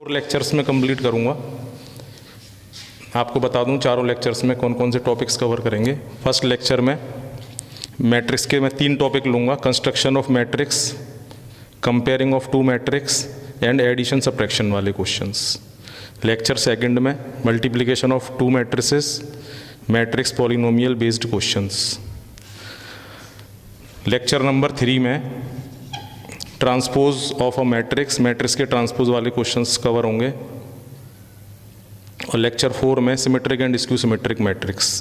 4 lectures में complete करूँगा। आपको बता दूं चारों लेक्चर्स में कौन कौन से टॉपिक्स कवर करेंगे। फर्स्ट लेक्चर में मैट्रिक्स के मैं 3 टॉपिक लूँगा, construction of matrix, comparing of 2 matrix and addition subtraction वाले क्वेश्चंस। लेक्चर सेकंड में multiplication of 2 matrices, matrix polynomial based questions. Lecture number 3 में transpose of a matrix, matrix के transpose वाले questions cover होंगे। और लेक्चर 4 में symmetric and skew symmetric matrix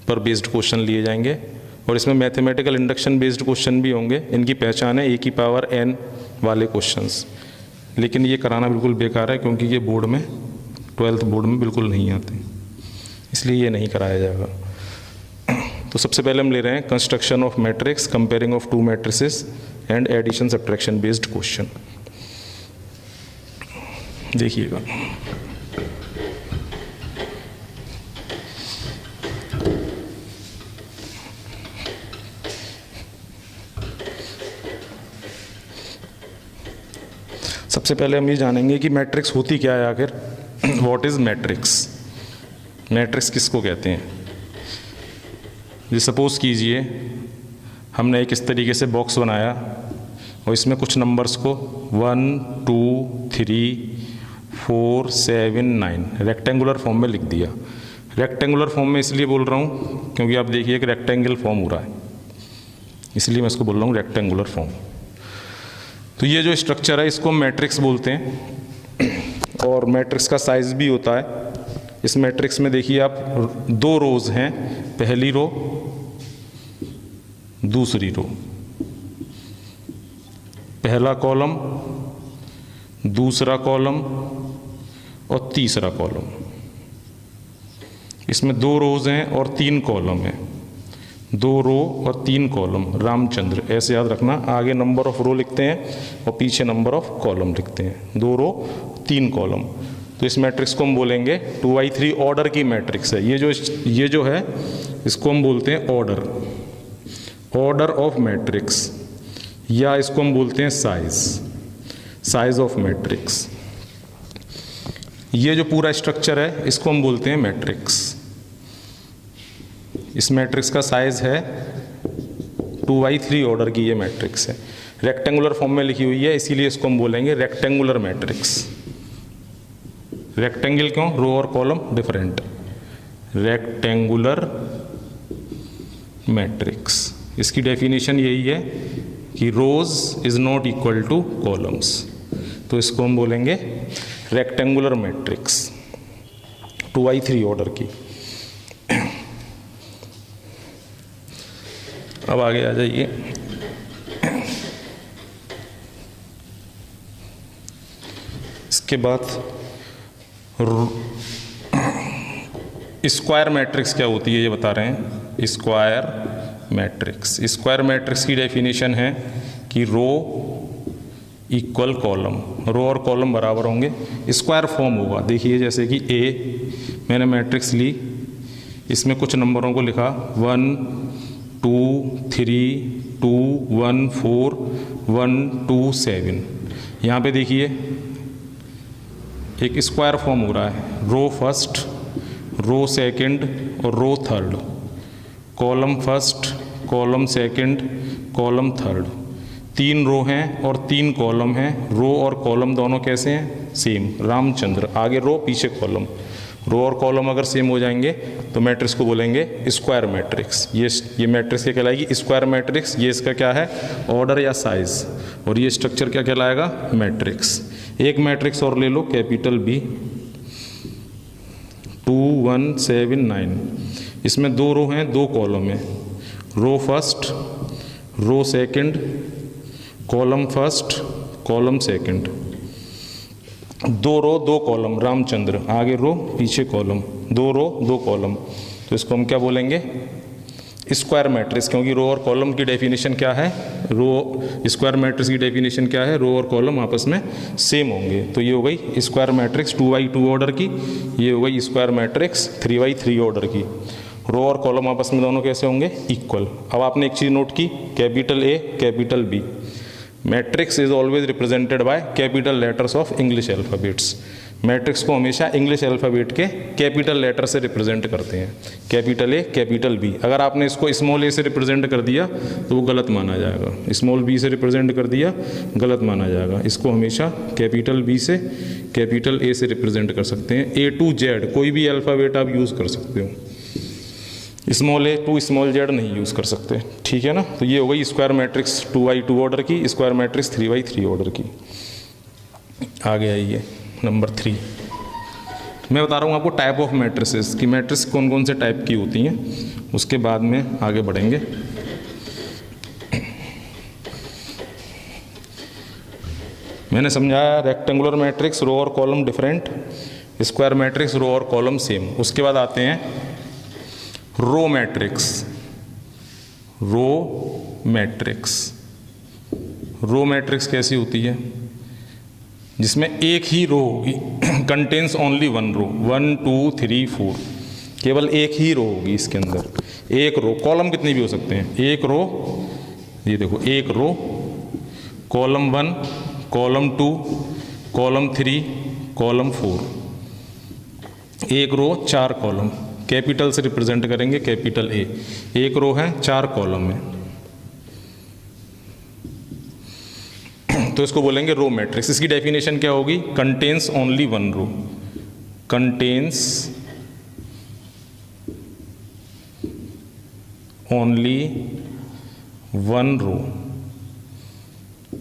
पर based question लिए जाएंगे और इसमें मैथमेटिकल इंडक्शन बेस्ड क्वेश्चन भी होंगे। इनकी पहचान है a की पावर n वाले क्वेश्चंस, लेकिन ये कराना बिल्कुल बेकार है क्योंकि ये बोर्ड में 12th बोर्ड में बिल्कुल नहीं आते, इसलिए ये नहीं कराया जाएगा। तो सबसे पहले हम ले रहे हैं construction of matrix, comparing of 2 matrices and addition subtraction based question. देखिएगा, सबसे पहले हम ये जानेंगे कि मैट्रिक्स होती क्या है आखिर। व्हाट इज मैट्रिक्स, मैट्रिक्स किसको कहते हैं। जी सपोज कीजिए हमने एक इस तरीके से बॉक्स बनाया और इसमें कुछ नंबर्स को 1 2 3 4 7 9 रेक्टेंगुलर फॉर्म में लिख दिया। रेक्टेंगुलर फॉर्म में इसलिए बोल रहा हूँ क्योंकि आप देखिए एक रेक्टेंगल फॉर्म हो रहा है, इसलिए मैं इसको बोल रहा हूँ रेक्टेंगुलर फॉर्म। तो ये जो स्ट्रक्चर है इसको मैट्रिक्स बोलते हैं और मैट्रिक्स का साइज भी होता है। इस मैट्रिक्स में देखिए आप 2 रोज हैं, पहली रो दूसरी रो, पहला कॉलम दूसरा कॉलम और तीसरा कॉलम। इसमें 2 रोज हैं और 3 कॉलम हैं, 2 रो और 3 कॉलम। रामचंद्र ऐसे याद रखना, आगे नंबर ऑफ रो लिखते हैं और पीछे नंबर ऑफ कॉलम लिखते हैं। 2 रो 3 कॉलम। तो इस मैट्रिक्स को हम बोलेंगे 2×3 ऑर्डर की मैट्रिक्स है। ये जो है इसको हम बोलते हैं ऑर्डर ऑफ मैट्रिक्स, या इसको हम बोलते हैं साइज ऑफ मैट्रिक्स। ये जो पूरा स्ट्रक्चर है इसको हम बोलते हैं मैट्रिक्स। इस मैट्रिक्स का साइज है 2×3 ऑर्डर की ये मैट्रिक्स है, रेक्टेंगुलर फॉर्म में लिखी हुई है, इसीलिए इसको हम बोलेंगे रेक्टेंगुलर मैट्रिक्स। रेक्टेंगल क्यों, रो और कॉलम डिफरेंट। रेक्टेंगुलर मैट्रिक्स, इसकी डेफिनेशन यही है कि rows is not equal to columns, तो इसको हम बोलेंगे रेक्टेंगुलर मैट्रिक्स 2×3 ऑर्डर की। अब आगे आ जाइए। इसके बाद स्क्वायर मैट्रिक्स क्या होती है ये बता रहे हैं। स्क्वायर मैट्रिक्स की डेफिनेशन है कि रो इक्वल कॉलम, रो और कॉलम बराबर होंगे, स्क्वायर फॉर्म होगा। देखिए जैसे कि ए मैंने मैट्रिक्स ली, इसमें कुछ नंबरों को लिखा 1 2 3 2 1 4 1 2 7। यहाँ पे देखिए एक स्क्वायर फॉर्म हो रहा है, रो फर्स्ट, रो सेकंड और row third, column first, column second, column third. 3 row हैं और 3 कॉलम हैं। रो और कॉलम दोनों कैसे हैं, सेम। रामचंद्र, आगे रो पीछे कॉलम। रो और कॉलम अगर सेम हो जाएंगे तो मैट्रिक्स को बोलेंगे स्क्वायर मैट्रिक्स। ये मैट्रिक्स क्या कहलाएगी, स्क्वायर मैट्रिक्स। ये इसका क्या है, ऑर्डर या साइज, और ये स्ट्रक्चर क्या कहलाएगा, मैट्रिक्स। एक मैट्रिक्स और ले लो, कैपिटल B 2 1 7 9। इसमें 2 रो हैं 2 कॉलम हैं, row first, row second, column first, column second. 2 row 2 column, Ramchandra, आगे रो पीछे कॉलम, 2 रो 2 कॉलम। तो इसको हम क्या बोलेंगे, स्क्वायर मैट्रिक्स, क्योंकि रो और कॉलम की डेफिनेशन क्या है, स्क्वायर मैट्रिक्स की डेफिनेशन क्या है, रो और कॉलम आपस में सेम होंगे। तो ये हो गई स्क्वायर मैट्रिक्स 2×2 ऑर्डर की, ये हो गई स्क्वायर मैट्रिक्स 3×3 ऑर्डर की। रो और कॉलम आपस में दोनों कैसे होंगे, इक्वल। अब आपने एक चीज़ नोट की, capital A capital B, matrix is always represented by capital letters of English alphabets. Matrix को हमेशा इंग्लिश अल्फ़ाबेट के कैपिटल लेटर से रिप्रेजेंट करते हैं, कैपिटल ए कैपिटल बी। अगर आपने इसको स्मॉल ए से रिप्रेजेंट कर दिया तो वो गलत माना जाएगा, स्मॉल बी से रिप्रेजेंट कर दिया गलत माना जाएगा। इसको हमेशा कैपिटल बी से कैपिटल ए से रिप्रेजेंट कर सकते हैं। ए टू जेड कोई भी अल्फ़ाबेट आप यूज़ कर सकते हो, small a to small z नहीं यूज़ कर सकते, ठीक है ना। तो ये हो गई स्क्वायर मैट्रिक्स 2x2 ऑर्डर की, स्क्वायर मैट्रिक्स 3x3 ऑर्डर की। आगे आइए नंबर 3। मैं बता रहा हूँ आपको टाइप ऑफ मैट्रिसेस कि मैट्रिक्स कौन कौन से टाइप की होती हैं, उसके बाद में आगे बढ़ेंगे। मैंने समझाया रेक्टेंगुलर मैट्रिक्स रो और column different, square matrix row और कॉलम सेम। उसके बाद आते हैं row matrix. Row matrix, row matrix कैसी होती है? जिसमें एक ही रो होगी, कंटेन्स ओनली वन रो, 1 2 3 4, केवल एक ही रो होगी इसके अंदर। एक रो, कॉलम कितनी भी हो सकते हैं, एक रो, ये देखो एक रो, कॉलम 1, कॉलम 2, कॉलम 3, कॉलम 4। एक रो 4 कॉलम, कैपिटल से रिप्रेजेंट करेंगे, कैपिटल ए। एक रो है 4 कॉलम में, तो इसको बोलेंगे रो मैट्रिक्स। इसकी डेफिनेशन क्या होगी? कंटेन्स ओनली वन रो, कंटेन्स ओनली वन रो,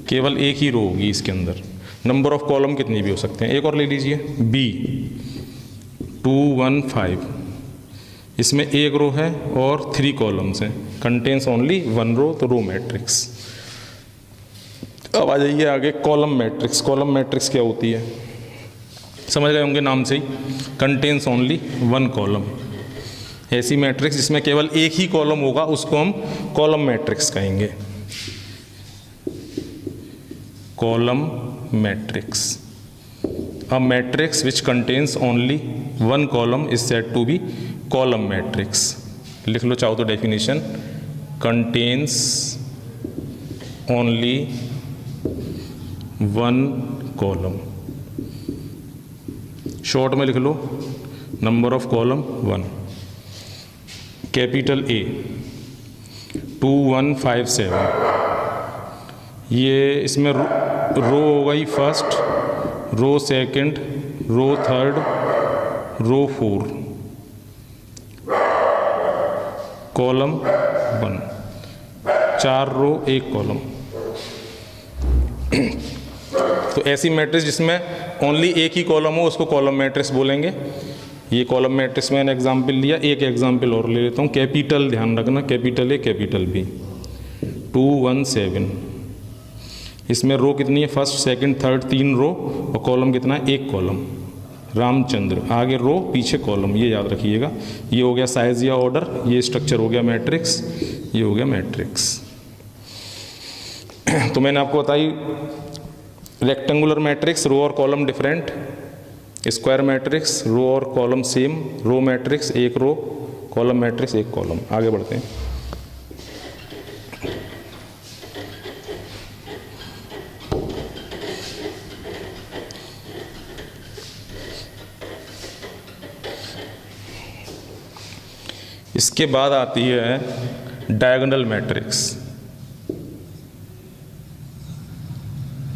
केवल एक ही रो होगी इसके अंदर। नंबर ऑफ कॉलम कितनी भी हो सकते हैं। एक और ले लीजिए बी 2 1 5, इसमें एक रो है और 3 कॉलम्स हैं, कंटेन्स ओनली वन रो, तो रो मैट्रिक्स। अब आ जाइए आगे कॉलम मैट्रिक्स। कॉलम मैट्रिक्स क्या होती है? समझ रहे होंगे नाम से ही, कंटेन्स ओनली वन कॉलम। ऐसी मैट्रिक्स जिसमें केवल एक ही कॉलम होगा उसको हम कॉलम मैट्रिक्स कहेंगे, column matrix. A matrix which contains only one column is said to be column matrix. लिख लो चाहो तो definition, contains only one column. Short में लिख लो number of column 1। Capital A 2 1 5 7, ये इसमें रो हो गई first, row second, row third, रो 4, कॉलम 1, 4 रो 1 कॉलम। तो ऐसी मैट्रिक्स जिसमें ओनली एक ही कॉलम हो उसको कॉलम मैट्रिक्स बोलेंगे। ये कॉलम मैट्रिक्स मैंने एग्जांपल लिया, एक एग्जांपल और ले लेता हूँ। कैपिटल ध्यान रखना, कैपिटल ए कैपिटल बी 2 1 7, इसमें रो कितनी है? फर्स्ट सेकंड थर्ड 3 रो, और कॉलम कितना है? 1 कॉलम। रामचंद्र, आगे रो पीछे कॉलम, ये याद रखिएगा। ये हो गया साइज या ऑर्डर, ये स्ट्रक्चर हो गया मैट्रिक्स, ये हो गया मैट्रिक्स। तो मैंने आपको बताई रेक्टेंगुलर मैट्रिक्स रो और column different, square matrix row और कॉलम सेम, रो मैट्रिक्स एक रो, कॉलम मैट्रिक्स एक कॉलम। आगे बढ़ते हैं। इसके बाद आती है डायगोनल मैट्रिक्स।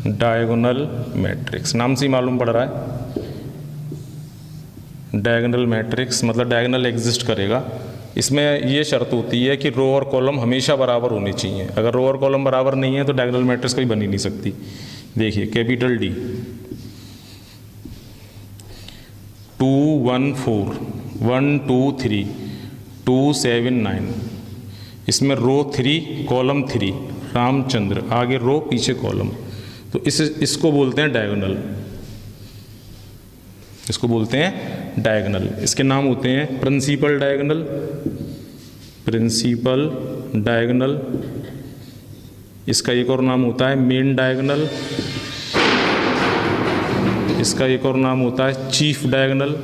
डायगोनल मैट्रिक्स नाम से ही मालूम पड़ रहा है, डायगोनल मैट्रिक्स मतलब डायगोनल एग्जिस्ट करेगा। इसमें ये शर्त होती है कि रो और कॉलम हमेशा बराबर होने चाहिए। अगर रो और कॉलम बराबर नहीं है तो डायगोनल मैट्रिक्स कभी बन ही नहीं सकती। देखिए कैपिटल डी 2 1 4 1 2 3 2 7 9, इसमें रो 3 कॉलम 3, रामचंद्र, आगे रो पीछे कॉलम। तो इसको बोलते हैं डायगोनल, इसको बोलते हैं डायगोनल। इसके नाम होते हैं प्रिंसिपल डायगोनल, प्रिंसिपल डायगोनल। इसका एक और नाम होता है मेन डायगोनल, इसका एक और नाम होता है चीफ डायगोनल,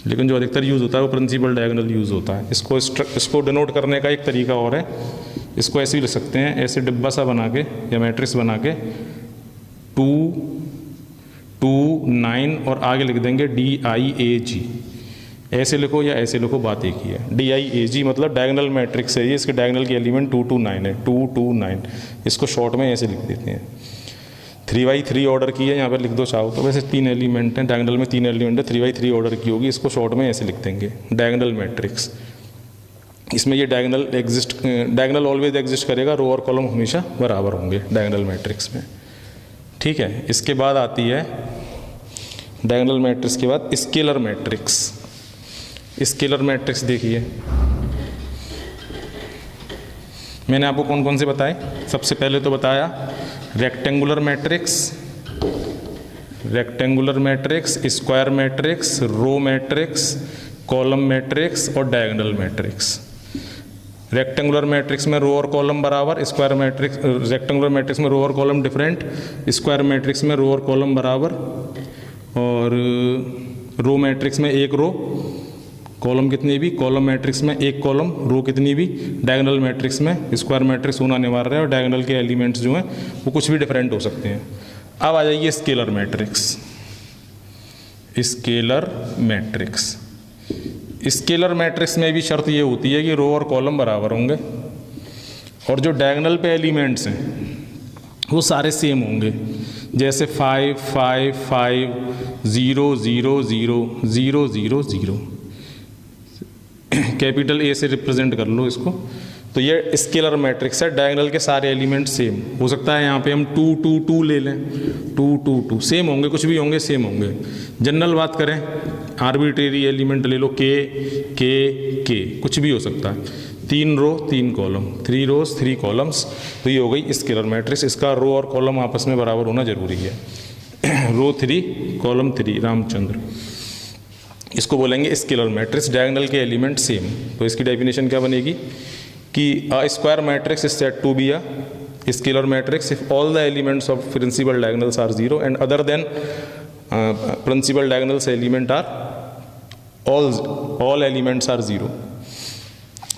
लेकिन जो अधिकतर यूज़ होता है वो प्रिंसिपल डायगोनल यूज़ होता है। इसको डिनोट करने का एक तरीका और है, इसको ऐसे भी लिख सकते हैं, ऐसे डिब्बा सा बना के या मैट्रिक्स बना के 2 2 9 और आगे लिख देंगे DIAG। ऐसे लिखो या ऐसे लिखो, बात एक ही है। DIAG मतलब डायगोनल मैट्रिक्स है ये, इसके डायगोनल के एलिमेंट 2 2 9 है, 2 2 9। इसको शॉर्ट में ऐसे लिख देते हैं। 3x3 ऑर्डर की है, यहाँ पर लिख दो चाहो तो। वैसे 3 एलिमेंट हैं, डायगोनल में 3 एलिमेंट है, 3x3 ऑर्डर की होगी, इसको शॉर्ट में ऐसे लिख देंगे डायगोनल मैट्रिक्स। इसमें ये डायगोनल ऑलवेज एग्जिस्ट करेगा, रो और कॉलम हमेशा बराबर होंगे डायगोनल मैट्रिक्स में। ठीक है, इसके बाद आती है डायगोनल मैट्रिक्स के बाद स्केलर मैट्रिक्स। स्केलर मैट्रिक्स देखिए, मैंने आपको कौन कौन से बताए। सबसे पहले तो बताया rectangular matrix, square matrix, row matrix, column matrix और डायगोनल मैट्रिक्स। रेक्टेंगुलर मैट्रिक्स में रो और कॉलम बराबर, स्क्वायर मैट्रिक्स रेक्टेंगुलर मैट्रिक्स में रो और कॉलम डिफरेंट, स्क्वायर मैट्रिक्स में रो और कॉलम बराबर, और रो मैट्रिक्स में एक रो कॉलम कितनी भी, कॉलम मैट्रिक्स में एक कॉलम रो कितनी भी, डायगोनल मैट्रिक्स में स्क्वायर मैट्रिक्स होना अनिवार्य है और डायगोनल के एलिमेंट्स जो हैं वो कुछ भी डिफरेंट हो सकते हैं। अब आ जाइए scalar matrix. Scalar matrix, scalar matrix में भी शर्त ये होती है कि रो और कॉलम बराबर होंगे और जो डायगोनल पे एलिमेंट्स हैं वो सारे सेम होंगे। जैसे 5 5 5 0 0 0 0 0 0, कैपिटल ए से रिप्रेजेंट कर लो इसको। तो ये स्केलर मैट्रिक्स है, डायगोनल के सारे एलिमेंट सेम। हो सकता है यहाँ पे हम 2 2 2 ले लें, 2 2 2 सेम होंगे, कुछ भी होंगे सेम होंगे। जनरल बात करें, आर्बिट्रेरी एलिमेंट ले लो, के कुछ भी हो सकता है। 3 रो 3 कॉलम, 3 रोज 3 कॉलम्स, तो ये हो गई स्केलर मैट्रिक्स। इसका रो और कॉलम आपस में बराबर होना जरूरी है। रो 3 कॉलम 3, रामचंद्र, इसको बोलेंगे स्केलर मैट्रिक्स, डायगोनल के एलिमेंट सेम। तो इसकी डेफिनेशन क्या बनेगी कि a square matrix is said to be a scalar matrix if all the elements of principal diagonals are 0 and other than principal diagonals element are all elements are 0।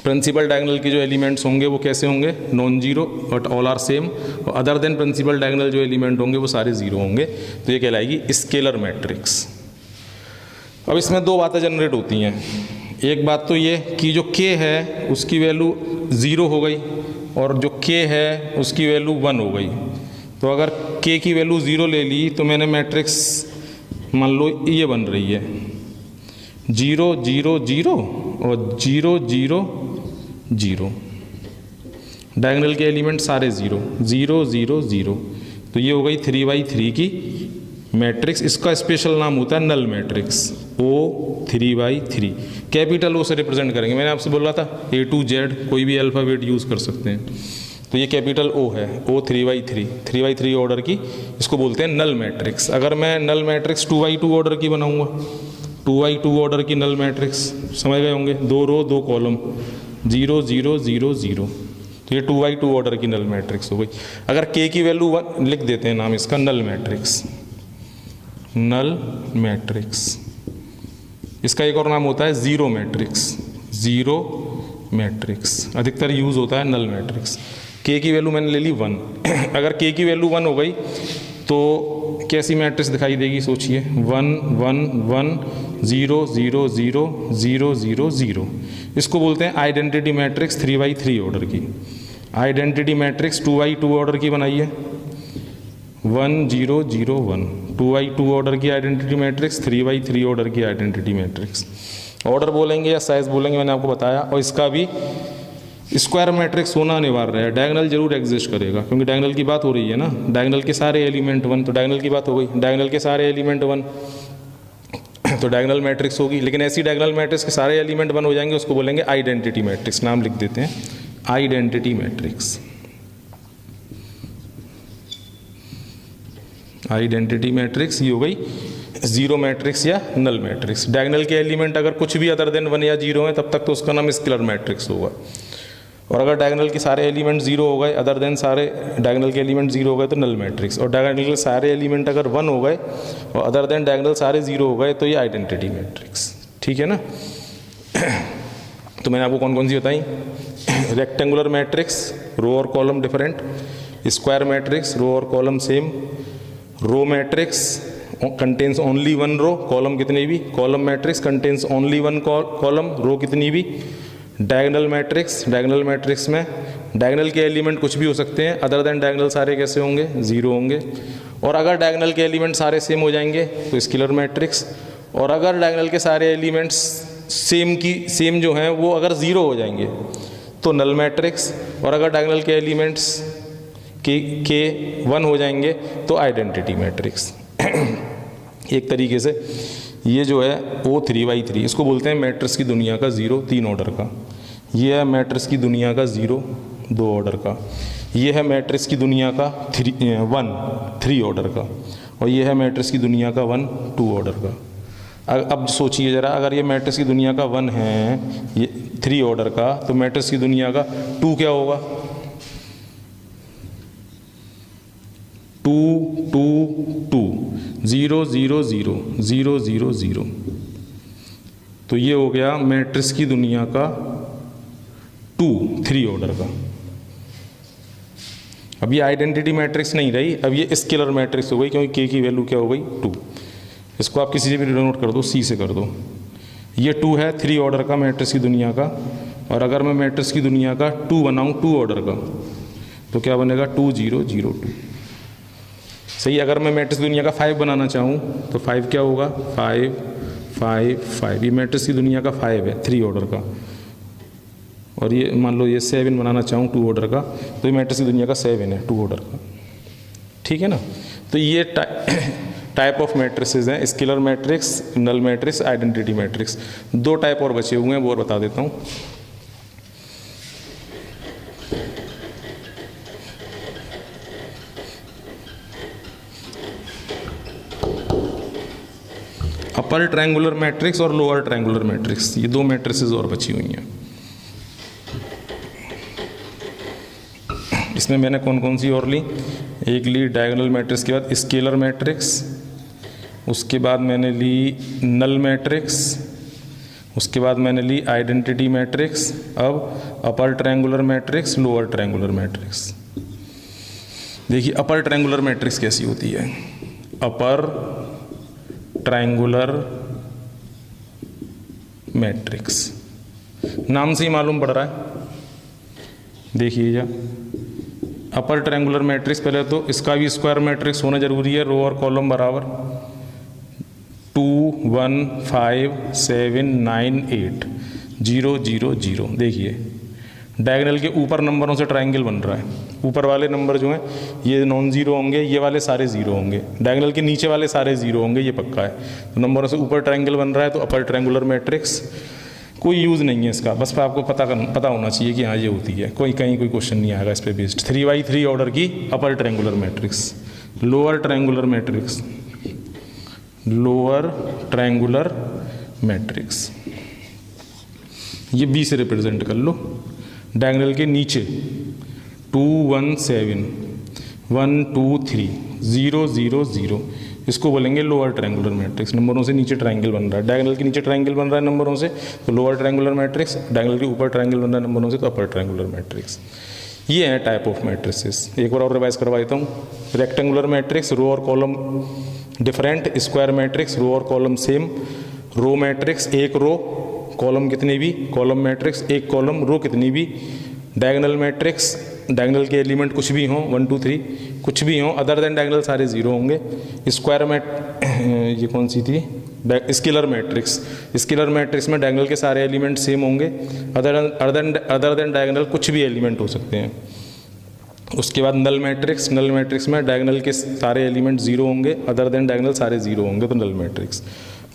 Principal diagonal के जो elements होंगे वो कैसे होंगे, non zero but all are same, और other than principal diagonal जो element होंगे वो सारे 0 होंगे। तो ये कहलाएगी स्केलर मैट्रिक्स। अब इसमें 2 बातें जनरेट होती हैं। एक बात तो ये कि जो k है उसकी वैल्यू 0 हो गई और जो k है उसकी वैल्यू 1 हो गई। तो अगर k की वैल्यू 0 ले ली तो मैंने मैट्रिक्स मान लो ये बन रही है 0 0 0 और 0 0 0, डायगोनल के एलिमेंट सारे 0 0 0 0। तो ये हो गई 3x3 की मैट्रिक्स। इसका स्पेशल नाम होता है null matrix, O 3x3। Capital O से रिप्रेजेंट करेंगे। मैंने आपसे बोला था A to Z कोई भी अल्फ़ाबेट यूज़ कर सकते हैं। तो ये कैपिटल O है, O 3x3 ऑर्डर की, इसको बोलते हैं नल मैट्रिक्स। अगर मैं नल मैट्रिक्स 2x2 ऑर्डर की बनाऊंगा, 2x2 ऑर्डर की नल मैट्रिक्स, समझ गए होंगे, 2 रो 2 कॉलम, 0 0 0 0। तो ये 2x2 ऑर्डर की नल मैट्रिक्स हो गई। अगर k की वैल्यू 1 लिख देते हैं, नाम इसका नल मैट्रिक्स, नल मैट्रिक्स। इसका एक और नाम होता है जीरो मैट्रिक्स, जीरो मैट्रिक्स अधिकतर यूज़ होता है नल मैट्रिक्स। k की वैल्यू मैंने ले ली 1। अगर k की वैल्यू 1 हो गई तो कैसी मैट्रिक्स दिखाई देगी, सोचिए, 1 1 1 0 0 0 0 0 0। इसको बोलते हैं आइडेंटिटी मैट्रिक्स 3x3 ऑर्डर की। आइडेंटिटी मैट्रिक्स 2x2 ऑर्डर की बनाइए, 1 0 0 1, 2x2 ऑर्डर की आइडेंटिटी मैट्रिक्स, 3x3 ऑर्डर की आइडेंटिटी मैट्रिक्स। ऑर्डर बोलेंगे या साइज बोलेंगे मैंने आपको बताया। और इसका भी स्क्वायर मैट्रिक्स होना अनिवार्य है, डायगोनल जरूर एग्जिस्ट करेगा, क्योंकि डायगोनल की बात हो रही है ना, डायगोनल के सारे एलिमेंट 1, तो डायगोनल की बात हो गई, डायगोनल के सारे एलिमेंट 1 तो डायगोनल मैट्रिक्स होगी। लेकिन ऐसी डायगोनल मैट्रिक्स के सारे एलिमेंट 1 हो जाएंगे, उसको बोलेंगे आइडेंटिटी मैट्रिक्स। नाम लिख देते हैं आइडेंटिटी मैट्रिक्स। आइडेंटिटी मैट्रिक्स ये हो गई जीरो मैट्रिक्स या नल मैट्रिक्स। डायगोनल के एलिमेंट अगर कुछ भी अदर देन 1 या 0 है तब तक तो उसका नाम स्केलर मैट्रिक्स होगा। और अगर डायगोनल के सारे एलिमेंट 0 हो गए, अदर देन सारे डायगोनल के एलिमेंट 0 हो गए तो नल मैट्रिक्स। और डायगोनल के सारे एलिमेंट अगर 1 हो गए और अदर देन डायगोनल सारे 0 हो गए तो ये आइडेंटिटी मैट्रिक्स। ठीक है ना। तो मैंने आपको कौन कौन सी बताई, रेक्टेंगुलर मैट्रिक्स, रो और column different, square matrix, row और column same, row matrix contains only one row, column कितनी भी, column matrix contains only one column, row कितनी भी, डायगोनल मैट्रिक्स, डायगोनल मैट्रिक्स में डायगोनल के एलिमेंट कुछ भी हो सकते हैं, अदर देन डायगोनल सारे कैसे होंगे, जीरो होंगे, और अगर डायगोनल के एलिमेंट सारे सेम हो जाएंगे तो स्केलर मैट्रिक्स, और अगर डायगोनल के सारे एलिमेंट्स सेम जो हैं वो अगर ज़ीरो हो जाएंगे तो नल मैट्रिक्स, और अगर डायगोनल के एलिमेंट्स के वन हो जाएंगे तो आइडेंटिटी मैट्रिक्स। एक तरीके से ये जो है O3/3 इसको बोलते हैं मैट्रिक्स की दुनिया का ज़ीरो 3 ऑर्डर का, ये है मैट्रिक्स की दुनिया का ज़ीरो 2 ऑर्डर का, ये है मैट्रिक्स की दुनिया का 3 ऑर्डर का, और ये है मैट्रिक्स की दुनिया का 1 2 ऑर्डर का। अब सोचिए ज़रा, अगर ये मैट्रिक्स की दुनिया का 1 है, ये 3 ऑर्डर का, तो मैट्रिक्स की दुनिया का 2 क्या होगा, 2 2 2 0 0 0 0 0 0, तो ये हो गया मैट्रिक्स की दुनिया का 3 ऑर्डर का। अब ये आइडेंटिटी मैट्रिक्स नहीं रही, अब ये स्केलर मैट्रिक्स हो गई, क्योंकि के की वैल्यू क्या हो गई 2। इसको आप किसी से भी डिनोट कर दो, सी से कर दो। ये 2 है 3 ऑर्डर का मैट्रिक्स की दुनिया का, और अगर मैं मैट्रिक्स की दुनिया का 2 बनाऊँ 2 ऑर्डर का, तो क्या बनेगा 2 0 0 2। सही, अगर मैं मैट्रिक्स की दुनिया का 5 बनाना चाहूँ तो 5 क्या होगा, 5 5 5, ये मैट्रिक्स की दुनिया का 5 है 3 ऑर्डर का, और ये मान लो ये 7 बनाना चाहूँ 2 ऑर्डर का, तो ये मैट्रिक्स की दुनिया का 7 है 2 ऑर्डर का, ठीक है ना। तो ये टाइप ऑफ मैट्रिक्सेस हैं, scalar matrix, null matrix, identity matrix. 2 type और बचे हुए हैं, वो और बता देता हूँ। अपर ट्रायंगुलर मैट्रिक्स और लोअर ट्रायंगुलर मैट्रिक्स, ये 2 मैट्रिक्सेस और बची हुई हैं। इसमें मैंने कौन कौन सी और ली, एक ली डायगोनल मैट्रिक्स के बाद स्केलर मैट्रिक्स, उसके बाद मैंने ली नल मैट्रिक्स, उसके बाद मैंने ली आइडेंटिटी मैट्रिक्स। अब अपर triangular matrix, lower triangular matrix. देखिए अपर ट्रायंगुलर मैट्रिक्स कैसी होती है, अपर ट्रायंगुलर मैट्रिक्स, नाम से ही मालूम पड़ रहा है। देखिए जा अपर ट्रायंगुलर मैट्रिक्स, पहले तो इसका भी स्क्वायर मैट्रिक्स होना जरूरी है, रो और कॉलम बराबर, 2 1 5 7 9 8 0 0 0। देखिए डायगोनल के ऊपर नंबरों से ट्रायंगल बन रहा है, ऊपर वाले नंबर जो हैं ये नॉन ज़ीरो होंगे, ये वाले सारे ज़ीरो होंगे, डायगोनल के नीचे वाले सारे ज़ीरो होंगे, ये पक्का है। तो नंबरों से ऊपर ट्रायंगल बन रहा है तो अपर ट्रायंगुलर मैट्रिक्स। कोई यूज़ नहीं है इसका, बस आपको पता होना चाहिए कि हाँ ये होती है, कोई क्वेश्चन नहीं आएगा इस पर बेस्ड। 3/3 ऑर्डर की अपर triangular matrix. Lower triangular matrix, lower triangular matrix ये बी से रिप्रेजेंट कर लो। डायगोनल के नीचे 2 1 7 1 2 3 0 0 0, इसको बोलेंगे लोअर ट्रायंगुलर मैट्रिक्स। नंबरों से नीचे ट्रायंगल बन रहा है, डायगोनल के नीचे ट्रायंगल बन रहा है नंबरों से तो लोअर ट्रायंगुलर मैट्रिक्स, डायगोनल के ऊपर ट्रायंगल बन रहा है नंबरों से तो अपर ट्रायंगुलर मैट्रिक्स। ये है टाइप ऑफ मैट्रिक्सेस। एक बार और रिवाइज करवा देता हूँ। रेक्टेंगुलर मैट्रिक्स, रो और column different, square matrix, row और कॉलम सेम, रो मैट्रिक्स एक रो कॉलम कितनी भी, कॉलम मैट्रिक्स एक कॉलम रो कितनी भी, डायगोनल मैट्रिक्स, डायगोनल के एलिमेंट कुछ भी हों 1 2 3 कुछ भी हों, अदर देन डायगोनल सारे जीरो होंगे। स्क्वायर ये कौन सी थी, स्केलर मैट्रिक्स, स्केलर मैट्रिक्स में डायगोनल के सारे एलिमेंट सेम होंगे, अदर देन डायगोनल कुछ भी एलिमेंट हो सकते हैं। उसके बाद नल मैट्रिक्स, नल मैट्रिक्स में डायगोनल के सारे एलिमेंट जीरो होंगे, अदर देन डायगोनल सारे जीरो होंगे तो null matrix.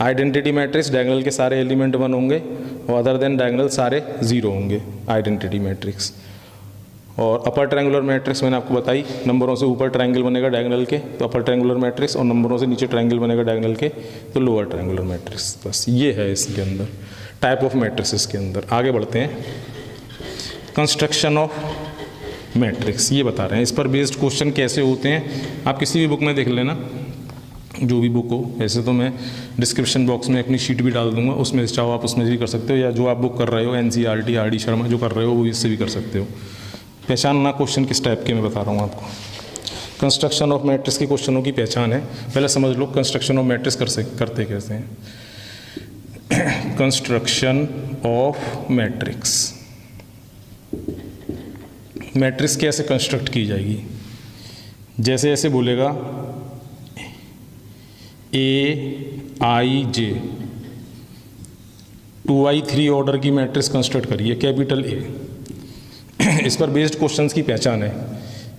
Identity matrix, diagonal के सारे एलिमेंट 1 होंगे और अदर देन डायगोनल सारे जीरो होंगे, आइडेंटिटी मैट्रिक्स। और अपर ट्रायंगुलर मैट्रिक्स मैंने आपको बताई, नंबरों से ऊपर ट्रायंगल बनेगा डायगोनल के तो अपर ट्रायंगुलर मैट्रिक्स, और नंबरों से नीचे ट्रायंगल बनेगा डायगोनल के तो लोअर ट्रायंगुलर मैट्रिक्स। बस ये है इसके अंदर टाइप ऑफ मैट्रिक्स के अंदर। आगे बढ़ते हैं, कंस्ट्रक्शन ऑफ मैट्रिक्स ये बता रहे हैं। इस पर बेस्ड क्वेश्चन कैसे होते हैं आप किसी भी बुक में देख लेना, जो भी बुक हो। ऐसे तो मैं डिस्क्रिप्शन बॉक्स में अपनी शीट भी डाल दूंगा, उसमें से चाहो आप उसमें से भी कर सकते हो, या जो आप बुक कर रहे हो NCERT RD शर्मा जो कर रहे हो वो इससे भी कर सकते हो। पहचानना क्वेश्चन किस टाइप के मैं बता रहा हूँ आपको। कंस्ट्रक्शन ऑफ मैट्रिक्स के क्वेश्चनों की पहचान है, पहले समझ लो कंस्ट्रक्शन ऑफ मैट्रिक्स करते कैसे हैं। कंस्ट्रक्शन ऑफ मैट्रिक्स, मैट्रिक्स कैसे कंस्ट्रक्ट की जाएगी। जैसे ऐसे बोलेगा AIJ 2i 3 ऑर्डर की मैट्रिक्स कंस्ट्रक्ट करिए, कैपिटल A। इस पर बेस्ड क्वेश्चंस की पहचान है।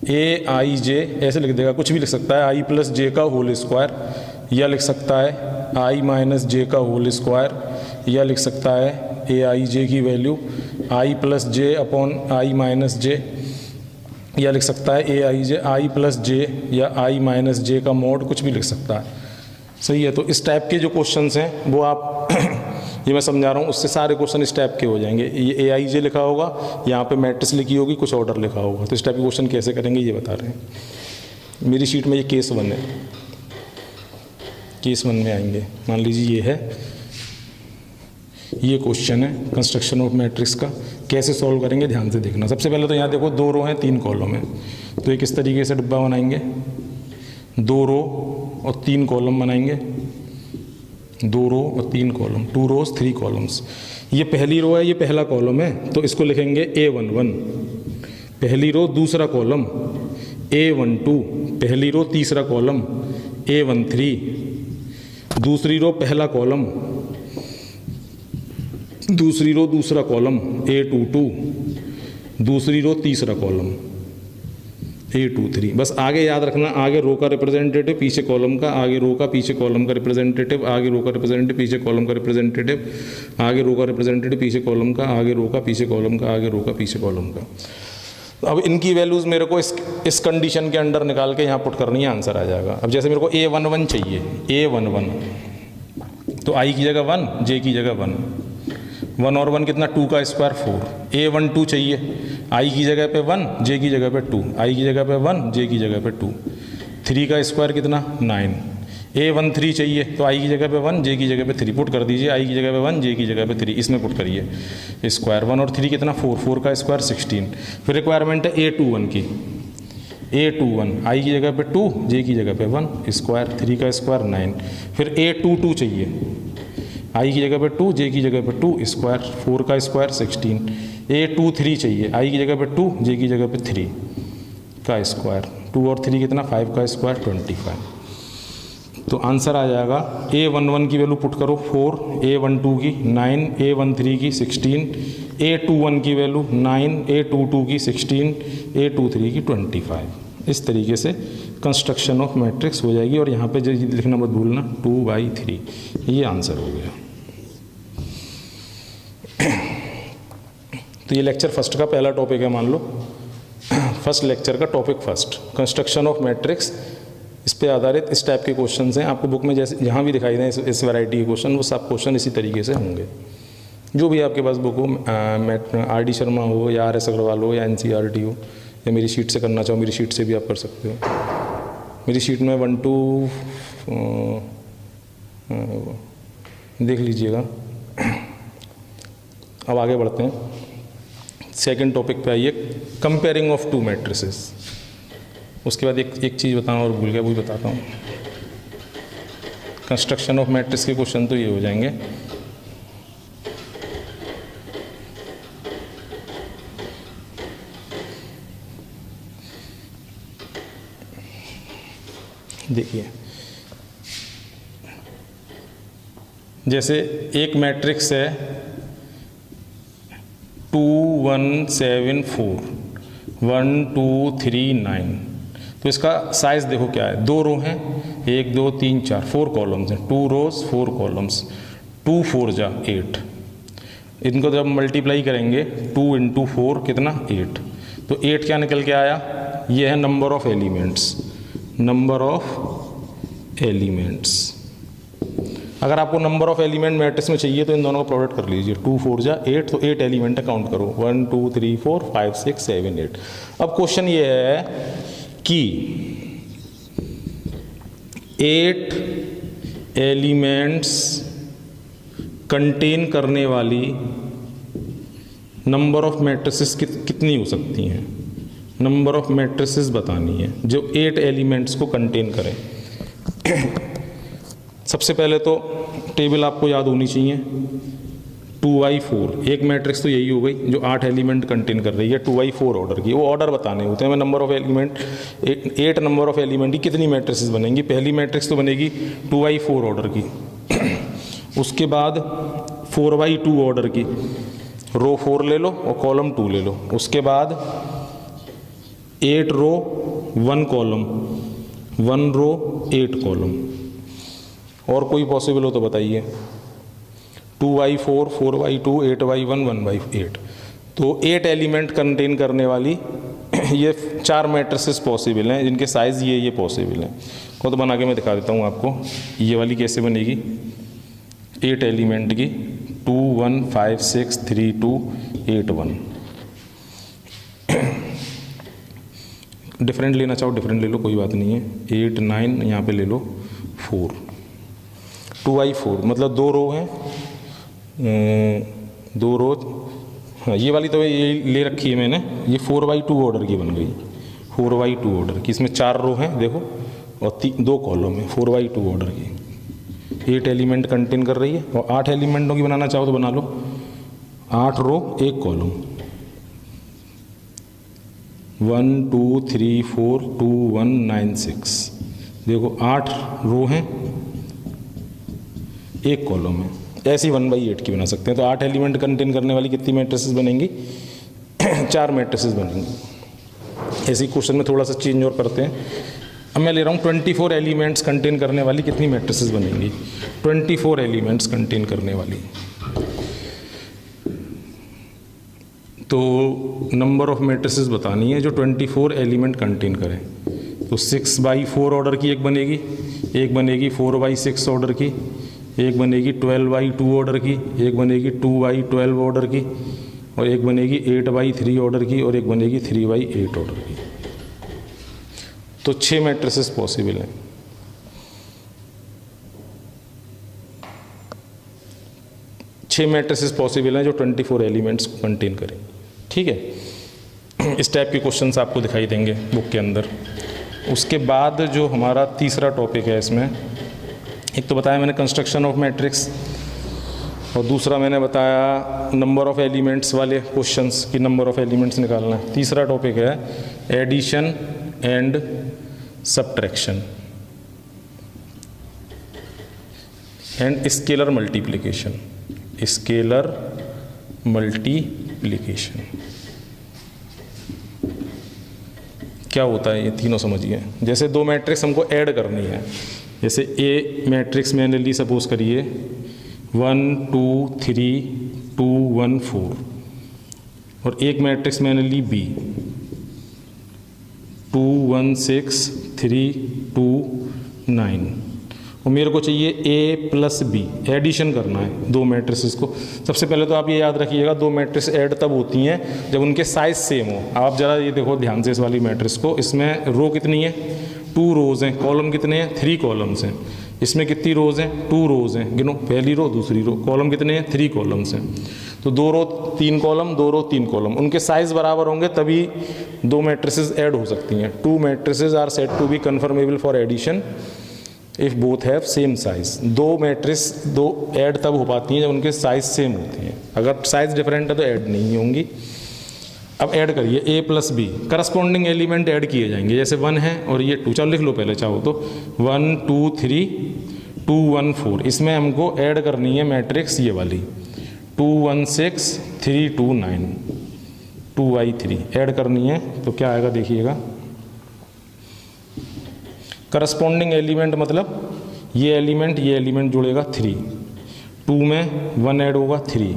AIJ ऐसे लिख देगा, कुछ भी लिख सकता है, I + J का होल स्क्वायर, या लिख सकता है I - J का होल स्क्वायर, या लिख सकता है AIJ की value I + J upon I - J, या लिख सकता है AIJ I + J या I - J का मॉड, कुछ भी लिख सकता है। सही है। तो इस टाइप के जो क्वेश्चंस हैं वो आप ये मैं समझा रहा हूँ, उससे सारे क्वेश्चन इस टाइप के हो जाएंगे। ये AIJ लिखा होगा, यहाँ पे मैट्रिक्स लिखी होगी, कुछ ऑर्डर लिखा होगा, तो इस टाइप के क्वेश्चन कैसे करेंगे ये बता रहे हैं। मेरी शीट में ये केस 1 है, केस 1 में आएंगे। मान लीजिए ये है, ये क्वेश्चन है कंस्ट्रक्शन ऑफ मैट्रिक्स का। कैसे सॉल्व करेंगे ध्यान से देखना। सबसे पहले तो यहाँ देखो 2 रो हैं 3 कॉलम है, तो एक इस तरीके से डिब्बा बनाएंगे, 2 रो और 3 कॉलम बनाएंगे, 2 रो और 3 कॉलम, 2 रोज 3 कॉलम्स। ये पहली रो है, ये पहला कॉलम है, तो इसको लिखेंगे A11 पहली रो, दूसरा कॉलम A12 पहली रो, तीसरा कॉलम A13 दूसरी रो, पहला कॉलम, दूसरी रो दूसरा कॉलम A22 दूसरी रो तीसरा कॉलम A23। बस आगे याद रखना, आगे रो का रिप्रेजेंटेटिव, पीछे कॉलम का, आगे रो का, पीछे कॉलम का रिप्रेजेंटेटिव, आगे रो का रिप्रेजेंटेटिव, पीछे कॉलम का रिप्रेजेंटेटिव, आगे रो का रिप्रेजेंटेटिव, पीछे कॉलम का, आगे रो का, पीछे कॉलम का, आगे रो का, पीछे कॉलम का। अब इनकी वैल्यूज़ मेरे को इस कंडीशन के अंडर निकाल के यहाँ पुट करनी है, आंसर आ जाएगा। अब जैसे मेरे को A11 चाहिए, A11 तो I की जगह 1, J की जगह 1, 1 और 1 कितना, 2 का स्क्वायर 4। A12 चाहिए, I की जगह पे 1, J की जगह पे 2, I की जगह पे 1, J की जगह पे 2, 3 का स्क्वायर कितना 9। A13 चाहिए, तो I की जगह पे 1, J की जगह पे 3 पुट कर दीजिए, I की जगह पे 1, J की जगह पे 3, इसमें पुट करिए स्क्वायर। 1 और 3 कितना 4, 4 का स्क्वायर 16। फिर रिक्वायरमेंट है A21 की, A21 I की जगह पे 2, J की जगह पे 1 स्क्वायर, 3 का स्क्वायर 9। फिर A22 चाहिए, I की जगह पे 2, J की जगह पे 2 स्क्वायर, 4 का स्क्वायर 16। A23 चाहिए, I की जगह पे 2, J की जगह पे 3 का स्क्वायर, 2 और 3 कितना 5 का स्क्वायर 25। तो आंसर आ जाएगा A11 की वैल्यू पुट करो 4, A12 की 9, A13 की 16, A21 की वैल्यू 9, A22 की 16, A23 की 25। इस तरीके से कंस्ट्रक्शन ऑफ मैट्रिक्स हो जाएगी। और यहाँ पे जो लिखना मत भूलना 2/3, ये आंसर हो गया। तो ये लेक्चर फर्स्ट का पहला टॉपिक है, मान लो फर्स्ट लेक्चर का topic first, construction of matrix. इस पे आधारित इस टाइप के क्वेश्चंस हैं। आपको बुक में जैसे जहाँ भी दिखाई दें इस वैरायटी के क्वेश्चन, वो सब क्वेश्चन इसी तरीके से होंगे। जो भी आपके पास बुक हो, RD शर्मा हो या RS अग्रवाल हो या NCERT हो, या मेरी शीट से करना चाहो मेरी शीट से भी आप कर सकते हो। मेरी शीट में 1 to देख लीजिएगा। अब आगे बढ़ते हैं, सेकंड टॉपिक पे आइए, कंपेयरिंग ऑफ 2 मैट्रिसेस। उसके बाद एक चीज़ बताना और भूल गया, वो भी बताता हूँ। कंस्ट्रक्शन ऑफ मैट्रिक्स के क्वेश्चन तो ये हो जाएंगे। देखिए, जैसे एक मैट्रिक्स है 2 1 7 4 1 2 3 9, तो इसका साइज देखो क्या है, 2 रो हैं, 1 2 3 4 4 कॉलम्स हैं, 2 रोज 4 कॉलम्स, 2 4 जा 8। इनको जब मल्टीप्लाई करेंगे 2 × 4 कितना 8, तो 8 क्या निकल के आया, ये है number of elements, number of elements. अगर आपको नंबर ऑफ एलिमेंट मैट्रिक्स में चाहिए तो इन दोनों का प्रोडक्ट कर लीजिए, 2 4 जा 8, तो 8 एलिमेंट है, काउंट करो 1 2 3 4 5 6 7 8। अब क्वेश्चन ये है कि 8 एलिमेंट्स कंटेन करने वाली नंबर ऑफ मैट्रिसेस कितनी हो सकती हैं, नंबर ऑफ मैट्रिसेस बतानी है जो 8 एलिमेंट्स को कंटेन करें। सबसे पहले तो टेबल आपको याद होनी चाहिए, 2×4 एक मैट्रिक्स तो यही हो गई जो 8 एलिमेंट कंटेन कर रही है 2×4 ऑर्डर की। वो ऑर्डर बताने होते हैं, number of element 8 number of element की कितनी मैट्रिसेस बनेंगी। पहली मैट्रिक्स तो बनेगी 2×4 ऑर्डर की, उसके बाद 4×2 ऑर्डर की, रो 4 ले लो और कॉलम 2 ले लो, उसके बाद 8 रो 1 कॉलम, 1 रो 8 कॉलम। और कोई पॉसिबल हो तो बताइए। 2×4, 4×2, 8×1, 1/8। तो 8 एलिमेंट कंटेन करने वाली ये 4 मैट्रिसेस पॉसिबल हैं जिनके साइज़ ये पॉसिबल हैं। खुद बना के मैं दिखा देता हूँ आपको। ये वाली कैसे बनेगी 8 एलिमेंट की, 2 1 5 6 3 2 8 1। डिफरेंट लेना चाहो डिफरेंट ले लो, कोई बात नहीं है। 8 9 यहाँ पे ले लो 4। 2×4 मतलब 2 रो हैं, 2 रो। हाँ ये वाली तो ये ले रखी है मैंने, ये 4×2 ऑर्डर की बन गई, 4×2 ऑर्डर की। इसमें 4 रो हैं देखो और 2 कॉलम है, 4×2 ऑर्डर की। 8 एलिमेंट कंटेन कर रही है। और 8 एलिमेंटों की बनाना चाहो तो बना लो, 8 रो 1 कॉलम, 1 2 3 4 2 1 9 6। देखो 8 रो हैं 1 कॉलम है। ऐसी 1/8 की बना सकते हैं। तो 8 एलिमेंट कंटेन करने वाली कितनी मैट्रिसेस बनेंगी 4 मैट्रिसेस बनेंगी। ऐसी क्वेश्चन में थोड़ा सा चेंज और करते हैं। अब मैं ले रहा हूँ 24 एलिमेंट्स कंटेन करने वाली कितनी मैट्रिसेस बनेंगी। 24 एलिमेंट्स कंटेन करने वाली, तो नंबर ऑफ मैट्रिसेस बतानी है जो 24 एलिमेंट कंटेन करें। तो 6×4 ऑर्डर की एक बनेगी, एक बनेगी 4×6 ऑर्डर की, एक बनेगी 12×2 ऑर्डर की, एक बनेगी 2×12 ऑर्डर की, और एक बनेगी 8×3 ऑर्डर की, और एक बनेगी 3×8 ऑर्डर की। तो 6 मैट्रिसेस पॉसिबल हैं। छः मैट्रिसेस पॉसिबल हैं जो 24 एलिमेंट्स को कंटेन करें। ठीक है, इस टाइप के क्वेश्चंस आपको दिखाई देंगे बुक के अंदर। उसके बाद जो हमारा तीसरा टॉपिक है इसमें, एक तो बताया मैंने कंस्ट्रक्शन ऑफ मैट्रिक्स, और दूसरा मैंने बताया नंबर ऑफ एलिमेंट्स वाले क्वेश्चंस की नंबर ऑफ एलिमेंट्स निकालना है। तीसरा टॉपिक है addition and subtraction and scalar multiplication. Scalar multiplication क्या होता है ये तीनों समझिए। जैसे 2 मैट्रिक्स हमको ऐड करनी है, जैसे ए मैट्रिक्स मैंने ली सपोज करिए 1 2 3 2 1 4, और एक मैट्रिक्स मैंने ली बी 2 1 6 3 2 9, और मेरे को चाहिए ए प्लस बी। एडिशन करना है 2 मैट्रिसेस को। सबसे पहले तो आप ये याद रखिएगा 2 मैट्रिक्स ऐड तब होती हैं जब उनके साइज सेम हो। आप ज़रा ये देखो ध्यान से इस वाली मैट्रिक्स को, इसमें रो कितनी है 2 रोज़ हैं, कॉलम कितने हैं 3 कॉलम्स हैं। इसमें कितनी रोज़ हैं 2 रोज़ हैं, गिनो पहली रो दूसरी रो, कॉलम कितने हैं 3 कॉलम्स हैं। तो 2 रो 3 कॉलम, 2 रो 3 कॉलम, उनके साइज़ बराबर होंगे तभी 2 मैट्रिसेस ऐड हो सकती हैं। 2 matrices are said to be conformable for addition if both have same size. 2 matrix 2 add तब हो पाती हैं जब उनके साइज सेम होते हैं, अगर साइज डिफरेंट है तो ऐड नहीं होंगी। अब ऐड करिए A plus B, corresponding element add किए जाएंगे। जैसे 1 है और ये 2, चलो लिख लो पहले चाहो तो 1 2 3 2 1 4। इसमें हमको ऐड करनी है मैट्रिक्स ये वाली 2 1 6 3 2 9, 2×3 ऐड करनी है। तो क्या आएगा देखिएगा, करस्पॉन्डिंग एलिमेंट मतलब ये एलिमेंट जुड़ेगा 3, 2 में 1 ऐड होगा 3,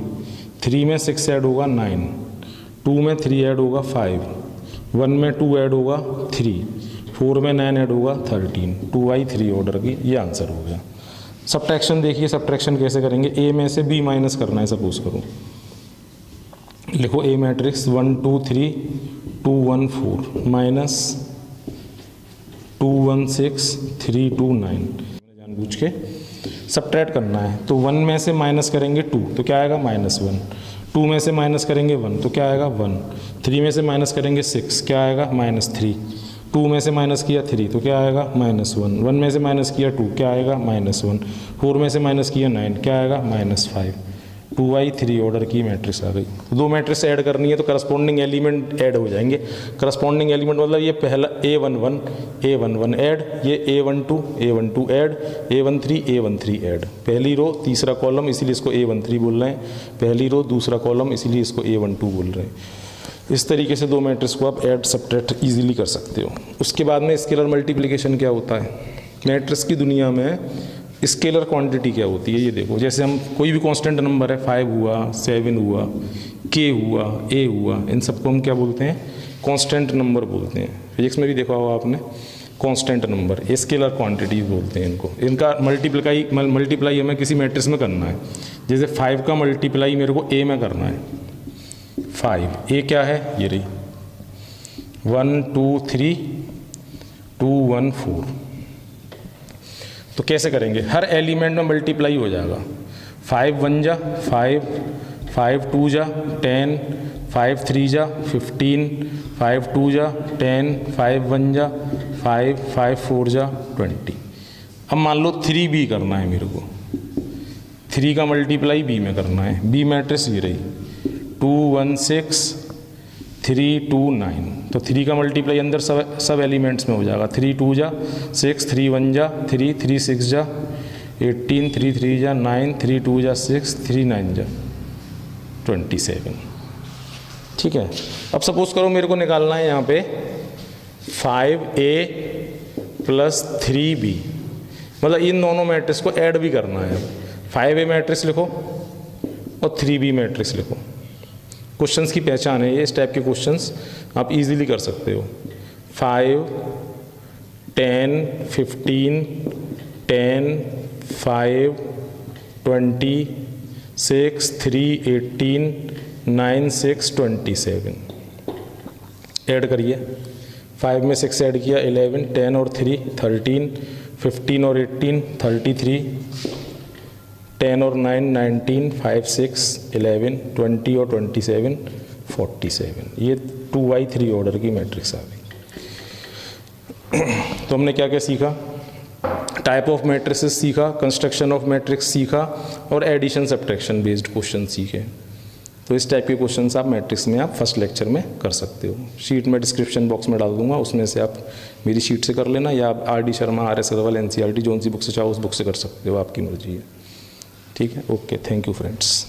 3 में 6 ऐड होगा 9, 2 में 3 ऐड होगा 5, 1 में 2 ऐड होगा 3, 4 में 9 ऐड होगा 13, 2×3 ऑर्डर की। ये आंसर हो गया। सब्ट्रैक्शन देखिए, सब्ट्रैक्शन कैसे करेंगे। ए में से बी माइनस करना है सपोज करो, लिखो ए मैट्रिक्स 1 2 3 2 1 4 माइनस 2 1 6 3 2 9। पूछ के सब्ट्रैक्ट करना है। तो 1 में से माइनस करेंगे 2 तो क्या आएगा -1, 2 में से माइनस करेंगे 1 तो क्या आएगा 1, 3 में से माइनस करेंगे 6 क्या आएगा -3, 2 में से माइनस किया 3 तो क्या आएगा -1, 1 में से माइनस किया 2 क्या आएगा -1, 4 में से माइनस किया 9 क्या आएगा -5। 2×3 ऑर्डर की मैट्रिक्स आ गई। दो मैट्रिक्स ऐड करनी है तो करस्पॉन्डिंग एलिमेंट ऐड हो जाएंगे। करस्पॉन्डिंग एलिमेंट मतलब ये पहला A11 ऐड, ये A12 ऐड, A13 ऐड, पहली रो तीसरा कॉलम इसीलिए इसको A13 बोल रहे हैं, पहली रो दूसरा कॉलम इसीलिए इसको A12 बोल रहे हैं। इस तरीके से दो मैट्रिक्स को आप ऐड सब्ट्रैक्ट ईजिली कर सकते हो। उसके बाद में स्केलर मल्टीप्लिकेशन क्या होता है, मैट्रिक्स की दुनिया में स्केलर क्वांटिटी क्या होती है ये देखो। जैसे हम कोई भी कांस्टेंट नंबर है 5 हुआ, 7 हुआ, k हुआ, a हुआ, इन सबको हम क्या बोलते हैं, कांस्टेंट नंबर बोलते हैं। फिजिक्स में भी देखा होगा आपने, कांस्टेंट नंबर स्केलर क्वांटिटी बोलते हैं इनको। इनका मल्टीप्लाई हमें किसी मैट्रिक्स में करना है। जैसे 5 का मल्टीप्लाई मेरे को a में करना है, 5 a क्या है ये रही 1 2 3 2 1 4। तो कैसे करेंगे, हर एलिमेंट में मल्टीप्लाई हो जाएगा। 5 1 जा 5, 5 2 जा 10, 5 3 जा 15, 5 2 जा 10, 5 1 जा 5, 5 4 जा 20। अब मान लो 3 भी करना है मेरे को, 3 का मल्टीप्लाई b में करना है। b मैट्रिक्स ये रही 2 1 6 3 2 9। तो 3 का मल्टीप्लाई अंदर सब एलिमेंट्स में हो जाएगा। 3 2 जा 6, 3 1 जा 3, 3 6 जा 18, 3 3 जा 9, 3 2 जा 6, 3 9 जा 27। ठीक है। अब सपोज करो मेरे को निकालना है यहाँ पे 5a + 3b, मतलब इन दोनों मैट्रिक्स को ऐड भी करना है। 5a मैट्रिक्स लिखो और 3b मैट्रिक्स लिखो। क्वेश्चंस की पहचान है ये, इस टाइप के क्वेश्चंस आप इजीली कर सकते हो। 5 10 15 10 5 20 6 3 18 9 6 27। ऐड करिए, 5 में 6 ऐड किया 11, 10 और 3 13, 15 और 18 33, 10 और 9 19, 5 6 11, 20 और 27 47। ये 2×3 ऑर्डर की मैट्रिक्स आ गई। तो हमने क्या क्या सीखा, टाइप ऑफ मैट्रिसेस सीखा, कंस्ट्रक्शन ऑफ मैट्रिक्स सीखा और एडिशन सब्ट्रैक्शन बेस्ड क्वेश्चन सीखे। तो इस टाइप के क्वेश्चंस आप मैट्रिक्स में आप फर्स्ट लेक्चर में कर सकते हो। शीट में डिस्क्रिप्शन बॉक्स में डाल दूंगा, उसमें से आप मेरी शीट से कर लेना, या आप RD Sharma RS Agarwal NCERT जो सी बुक से चाहो उस बुक से कर सकते हो, आपकी मर्जी है। ठीक है, ओके, थैंक यू फ्रेंड्स।